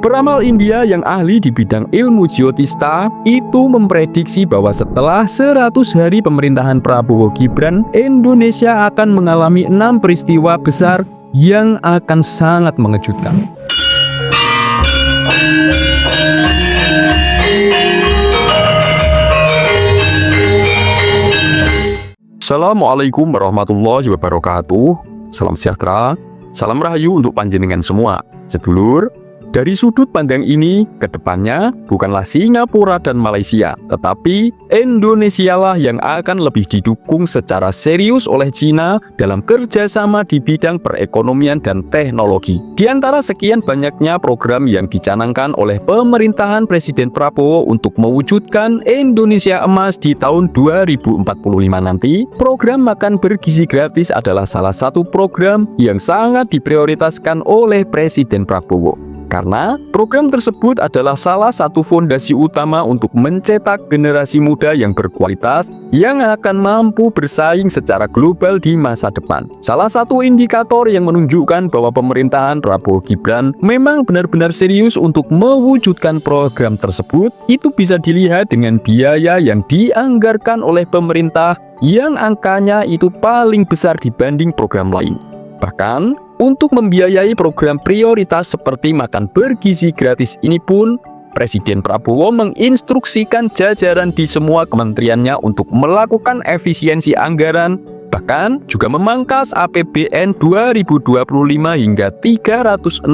Peramal India yang ahli di bidang ilmu geotista itu memprediksi bahwa setelah 100 hari pemerintahan Prabowo Gibran, Indonesia akan mengalami 6 peristiwa besar yang akan sangat mengejutkan. Assalamualaikum warahmatullahi wabarakatuh. Salam sejahtera, salam rahayu untuk panjenengan semua. Sedulur, dari sudut pandang ini, kedepannya bukanlah Singapura dan Malaysia, tetapi Indonesialah yang akan lebih didukung secara serius oleh China dalam kerjasama di bidang perekonomian dan teknologi. Di antara sekian banyaknya program yang dicanangkan oleh pemerintahan Presiden Prabowo untuk mewujudkan Indonesia emas di tahun 2045 nanti, program makan bergizi gratis adalah salah satu program yang sangat diprioritaskan oleh Presiden Prabowo. Karena program tersebut adalah salah satu fondasi utama untuk mencetak generasi muda yang berkualitas yang akan mampu bersaing secara global di masa depan. Salah satu indikator yang menunjukkan bahwa pemerintahan Prabowo Gibran memang benar-benar serius untuk mewujudkan program tersebut, itu bisa dilihat dengan biaya yang dianggarkan oleh pemerintah yang angkanya itu paling besar dibanding program lain. Bahkan, untuk membiayai program prioritas seperti makan bergizi gratis ini pun, Presiden Prabowo menginstruksikan jajaran di semua kementeriannya untuk melakukan efisiensi anggaran, bahkan juga memangkas APBN 2025 hingga 306,6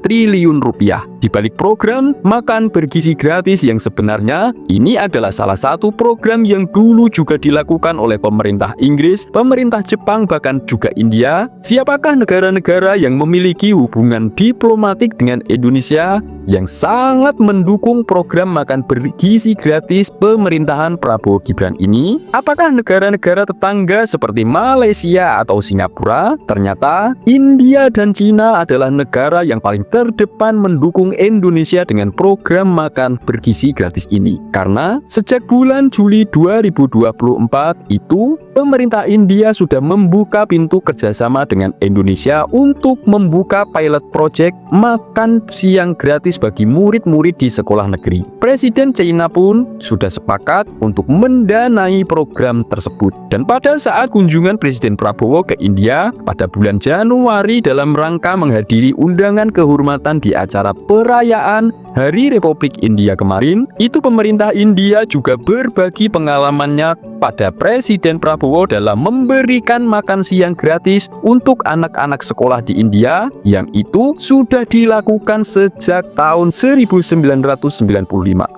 triliun rupiah. Di balik program makan bergizi gratis yang sebenarnya, ini adalah salah satu program yang dulu juga dilakukan oleh pemerintah Inggris, pemerintah Jepang, bahkan juga India. Siapakah negara-negara yang memiliki hubungan diplomatik dengan Indonesia yang sangat mendukung program makan bergizi gratis pemerintahan Prabowo Gibran ini? Apakah negara-negara tetangga seperti Malaysia atau Singapura? Ternyata India dan China adalah negara yang paling terdepan mendukung Indonesia dengan program makan bergizi gratis ini. Karena sejak bulan Juli 2024 itu, pemerintah India sudah membuka pintu kerjasama dengan Indonesia untuk membuka pilot project makan siang gratis bagi murid-murid di sekolah negeri. Presiden China pun sudah sepakat untuk mendanai program tersebut. Dan pada saat kunjungan Presiden Prabowo ke India pada bulan Januari dalam rangka menghadiri undangan kehormatan di acara perayaan Hari Republik India kemarin, itu pemerintah India juga berbagi pengalamannya pada Presiden Prabowo dalam memberikan makan siang gratis untuk anak-anak sekolah di India yang itu sudah dilakukan sejak tahun 1995.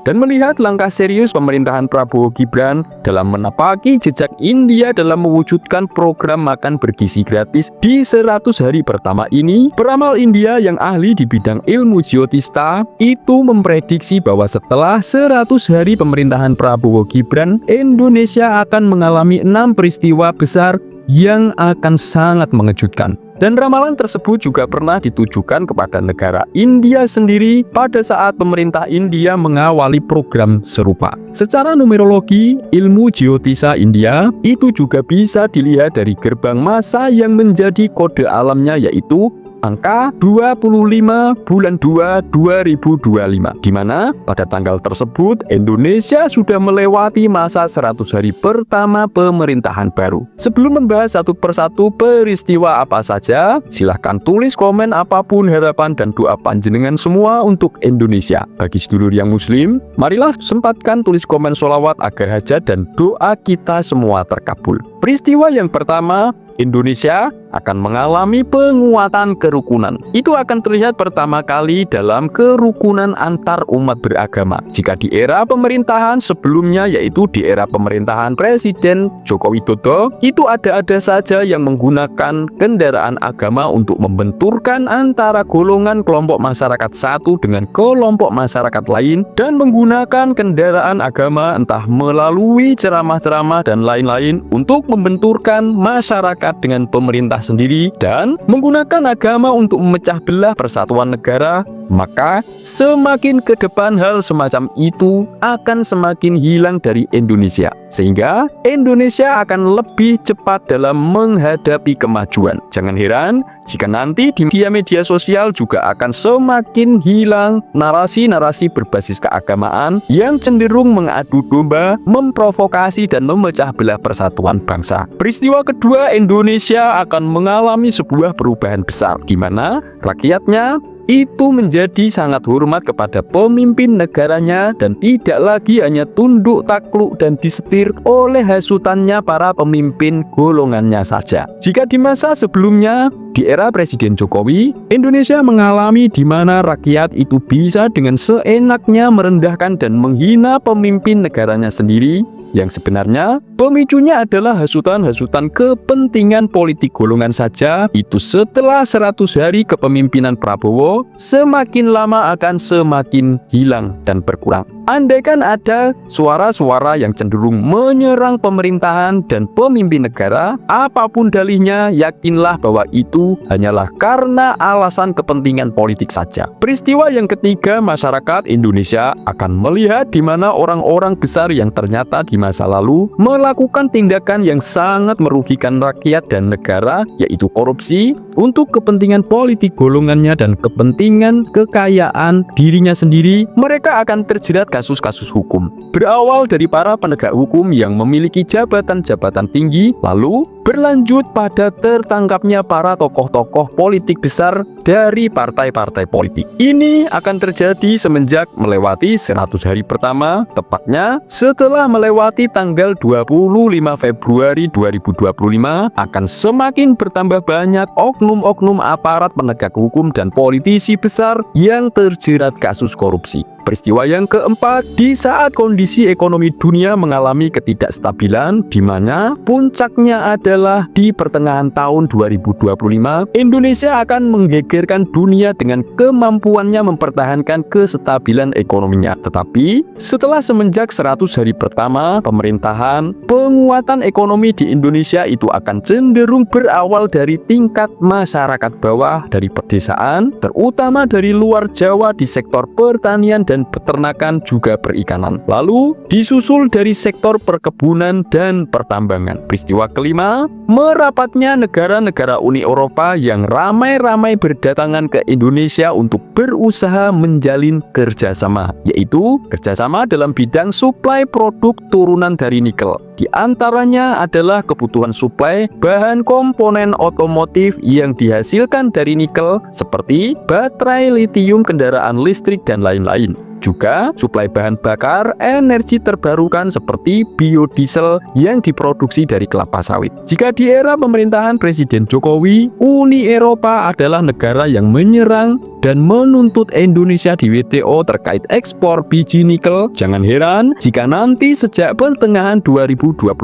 Dan melihat langkah serius pemerintahan Prabowo Gibran dalam menapaki jejak India dalam mewujudkan program makan bergizi gratis di 100 hari pertama ini, peramal India yang ahli di bidang ilmu geotista itu memprediksi bahwa setelah 100 hari pemerintahan Prabowo Gibran, Indonesia akan mengalami 6 peristiwa besar yang akan sangat mengejutkan. Dan ramalan tersebut juga pernah ditujukan kepada negara India sendiri pada saat pemerintah India mengawali program serupa. Secara numerologi, ilmu geotisa India itu juga bisa dilihat dari gerbang masa yang menjadi kode alamnya, yaitu angka 25 bulan 2 2025, di mana pada tanggal tersebut Indonesia sudah melewati masa 100 hari pertama pemerintahan baru. Sebelum membahas satu persatu peristiwa apa saja, silahkan tulis komen apapun harapan dan doa panjenengan semua untuk Indonesia. Bagi sedulur yang muslim, marilah sempatkan tulis komen sholawat agar hajat dan doa kita semua terkabul. Peristiwa yang pertama, Indonesia akan mengalami penguatan kerukunan. Itu akan terlihat pertama kali dalam kerukunan antar umat beragama. Jika di era pemerintahan sebelumnya, yaitu di era pemerintahan Presiden Joko Widodo, itu ada-ada saja yang menggunakan kendaraan agama untuk membenturkan antara golongan kelompok masyarakat satu dengan kelompok masyarakat lain, dan menggunakan kendaraan agama entah melalui ceramah-ceramah dan lain-lain untuk membenturkan masyarakat dengan pemerintah sendiri dan menggunakan agama untuk memecah belah persatuan negara, maka semakin ke depan hal semacam itu akan semakin hilang dari Indonesia, sehingga Indonesia akan lebih cepat dalam menghadapi kemajuan. Jangan heran Jika nanti di media sosial juga akan semakin hilang narasi-narasi berbasis keagamaan yang cenderung mengadu domba, memprovokasi dan memecah belah persatuan bangsa. Peristiwa kedua, Indonesia akan mengalami sebuah perubahan besar di mana rakyatnya itu menjadi sangat hormat kepada pemimpin negaranya dan tidak lagi hanya tunduk takluk dan disetir oleh hasutannya para pemimpin golongannya saja. Jika di masa sebelumnya, di era Presiden Jokowi, Indonesia mengalami di mana rakyat itu bisa dengan seenaknya merendahkan dan menghina pemimpin negaranya sendiri, yang sebenarnya pemicunya adalah hasutan-hasutan kepentingan politik golongan saja. Itu setelah 100 hari kepemimpinan Prabowo semakin lama akan semakin hilang dan berkurang. Andaikan ada suara-suara yang cenderung menyerang pemerintahan dan pemimpin negara, apapun dalihnya, yakinlah bahwa itu hanyalah karena alasan kepentingan politik saja. Peristiwa yang ketiga, masyarakat Indonesia akan melihat di mana orang-orang besar yang ternyata di masa lalu melakukan tindakan yang sangat merugikan rakyat dan negara, yaitu korupsi, untuk kepentingan politik golongannya dan kepentingan kekayaan dirinya sendiri. Mereka akan terjerat kasus-kasus hukum. Berawal dari para penegak hukum yang memiliki jabatan-jabatan tinggi, lalu berlanjut pada tertangkapnya para tokoh-tokoh politik besar dari partai-partai politik. Ini akan terjadi semenjak melewati 100 hari pertama, tepatnya setelah melewati tanggal 25 Februari 2025, akan semakin bertambah banyak oknum-oknum aparat penegak hukum dan politisi besar yang terjerat kasus korupsi. Peristiwa yang keempat, di saat kondisi ekonomi dunia mengalami ketidakstabilan, di mana puncaknya adalah di pertengahan tahun 2025, Indonesia akan menggegerkan dunia dengan kemampuannya mempertahankan kestabilan ekonominya. Tetapi setelah semenjak 100 hari pertama pemerintahan, penguatan ekonomi di Indonesia itu akan cenderung berawal dari tingkat masyarakat bawah, dari pedesaan, terutama dari luar Jawa di sektor pertanian dan peternakan juga perikanan. Lalu disusul dari sektor perkebunan dan pertambangan. Peristiwa kelima, merapatnya negara-negara Uni Eropa yang ramai-ramai berdatangan ke Indonesia untuk berusaha menjalin kerjasama, yaitu kerjasama dalam bidang suplai produk turunan dari nikel. Di antaranya adalah kebutuhan suplai bahan komponen otomotif yang dihasilkan dari nikel seperti baterai litium kendaraan listrik dan lain-lain. Juga suplai bahan bakar energi terbarukan seperti biodiesel yang diproduksi dari kelapa sawit. Jika di era pemerintahan Presiden Jokowi, Uni Eropa adalah negara yang menyerang dan menuntut Indonesia di WTO terkait ekspor biji nikel, jangan heran jika nanti sejak pertengahan 2025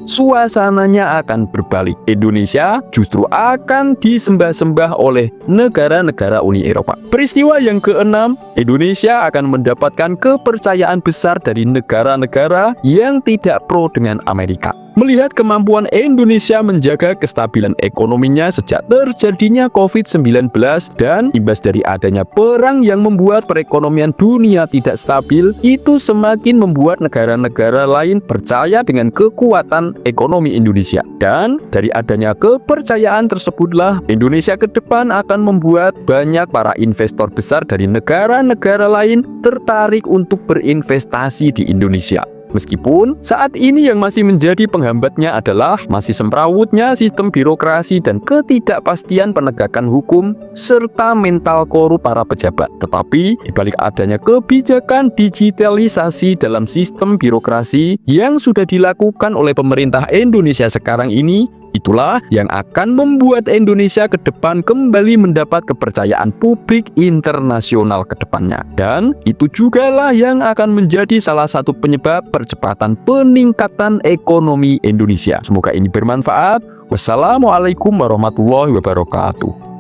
suasananya akan berbalik. Indonesia justru akan disembah-sembah oleh negara-negara Uni Eropa. Peristiwa yang keenam, Indonesia akan mendapatkan kepercayaan besar dari negara-negara yang tidak pro dengan Amerika. Melihat kemampuan Indonesia menjaga kestabilan ekonominya sejak terjadinya COVID-19 dan imbas dari adanya perang yang membuat perekonomian dunia tidak stabil, itu semakin membuat negara-negara lain percaya dengan kekuatan ekonomi Indonesia. Dan dari adanya kepercayaan tersebutlah Indonesia ke depan akan membuat banyak para investor besar dari negara-negara lain tertarik untuk berinvestasi di Indonesia. Meskipun saat ini yang masih menjadi penghambatnya adalah masih semrawutnya sistem birokrasi dan ketidakpastian penegakan hukum serta mental korup para pejabat. Tetapi dibalik adanya kebijakan digitalisasi dalam sistem birokrasi yang sudah dilakukan oleh pemerintah Indonesia sekarang ini, itulah yang akan membuat Indonesia ke depan kembali mendapat kepercayaan publik internasional ke depannya. Dan itu jugalah yang akan menjadi salah satu penyebab percepatan peningkatan ekonomi Indonesia. Semoga ini bermanfaat. Wassalamualaikum warahmatullahi wabarakatuh.